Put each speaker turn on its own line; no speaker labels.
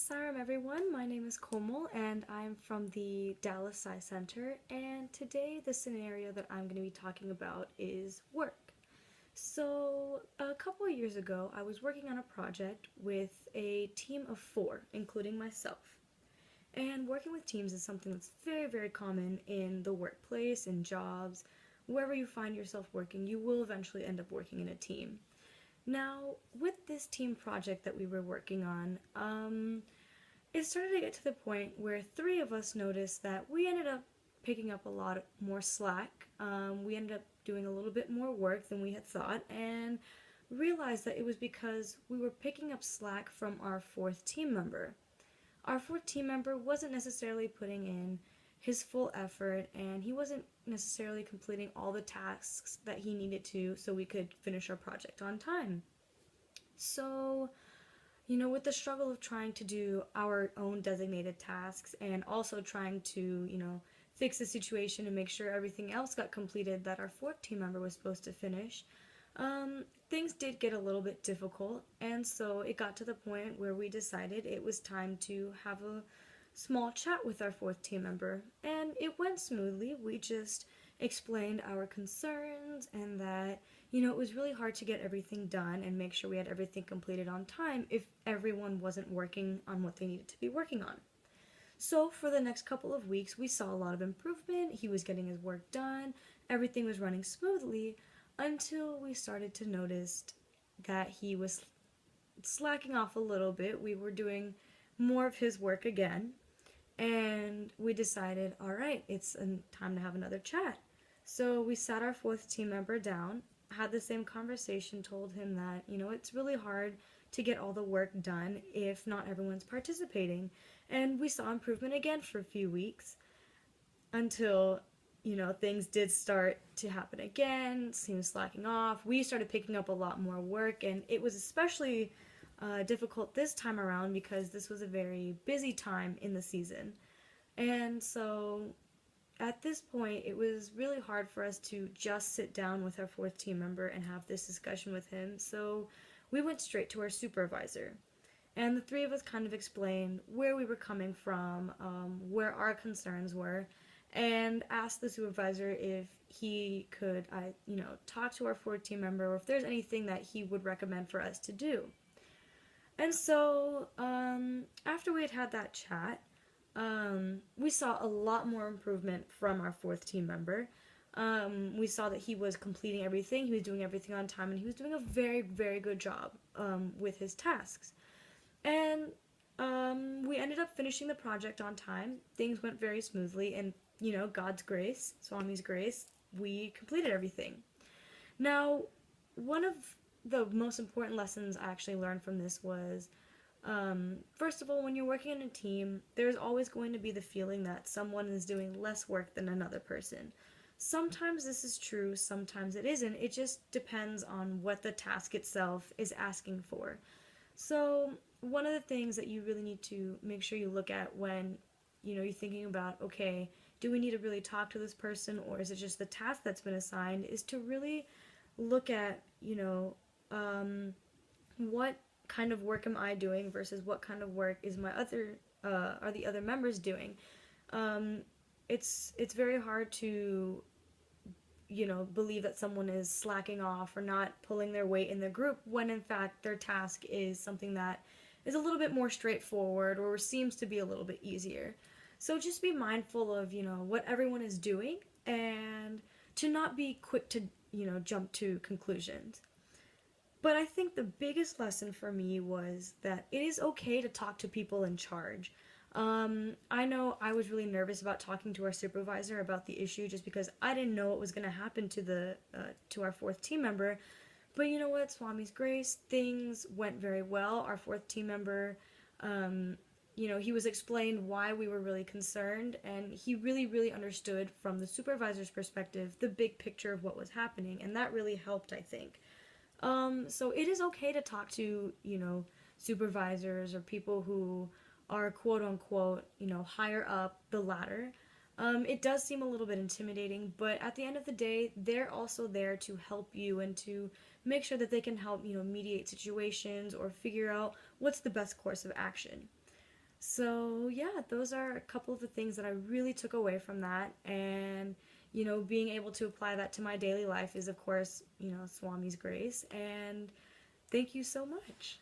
Saram everyone, my name is Komal and I'm from the Dallas Sci Center, and today the scenario that I'm going to be talking about is work. So a couple of years ago I was working on a project with a team of 4, including myself. And working with teams is something that's very common in the workplace, in jobs, wherever you find yourself working, you will eventually end up working in a team. Now, with this team project that we were working on, it started to get to the point where 3 of us noticed that we ended up picking up a lot more slack. We ended up doing a little bit more work than we had thought, and realized that it was because we were picking up slack from our 4th team member. Our 4th team member wasn't necessarily putting in his full effort, and he wasn't necessarily completing all the tasks that he needed to so we could finish our project on time. So, with the struggle of trying to do our own designated tasks and also trying to, fix the situation and make sure everything else got completed that our 4th team member was supposed to finish, things did get a little bit difficult, and so it got to the point where we decided it was time to have a small chat with our 4th team member, and it went smoothly. We just explained our concerns and that, it was really hard to get everything done and make sure we had everything completed on time if everyone wasn't working on what they needed to be working on. So for the next couple of weeks, we saw a lot of improvement. He was getting his work done, everything was running smoothly, until we started to notice that he was slacking off a little bit. We were doing more of his work again, and we decided, all right, it's time to have another chat. So we sat our 4th team member down, had the same conversation, told him that, it's really hard to get all the work done if not everyone's participating. And we saw improvement again for a few weeks until, things did start to happen again, seemed slacking off. We started picking up a lot more work, and it was especially difficult this time around because this was a very busy time in the season. And so at this point, it was really hard for us to just sit down with our 4th team member and have this discussion with him. So we went straight to our supervisor. And the 3 of us kind of explained where we were coming from, where our concerns were, and asked the supervisor if he could, talk to our 4th team member, or if there's anything that he would recommend for us to do. And so, after we had had that chat, we saw a lot more improvement from our 4th team member. We saw that he was completing everything, he was doing everything on time, and he was doing a very good job with his tasks. And we ended up finishing the project on time. Things went very smoothly, and, God's grace, Swami's grace, we completed everything. Now, one of the most important lessons I actually learned from this was, first of all, when you're working in a team, there's always going to be the feeling that someone is doing less work than another person. Sometimes this is true, sometimes it isn't. It just depends on what the task itself is asking for. So one of the things that you really need to make sure you look at when, you're thinking about, okay, do we need to really talk to this person, or is it just the task that's been assigned, is to really look at, what kind of work am I doing versus what kind of work is are the other members doing. It's very hard to, believe that someone is slacking off or not pulling their weight in the group when in fact their task is something that is a little bit more straightforward or seems to be a little bit easier. So just be mindful of, what everyone is doing, and to not be quick to, jump to conclusions. But I think the biggest lesson for me was that it is okay to talk to people in charge. I know I was really nervous about talking to our supervisor about the issue just because I didn't know what was going to happen to our 4th team member. But you know what? Swami's grace, things went very well. Our 4th team member, he was explained why we were really concerned, and he really understood from the supervisor's perspective the big picture of what was happening, and that really helped, I think. So it is okay to talk to, supervisors or people who are quote unquote, higher up the ladder. It does seem a little bit intimidating, but at the end of the day, they're also there to help you and to make sure that they can help, mediate situations or figure out what's the best course of action. So, yeah, those are a couple of the things that I really took away from that. And, being able to apply that to my daily life is, of course, Swami's grace. And thank you so much.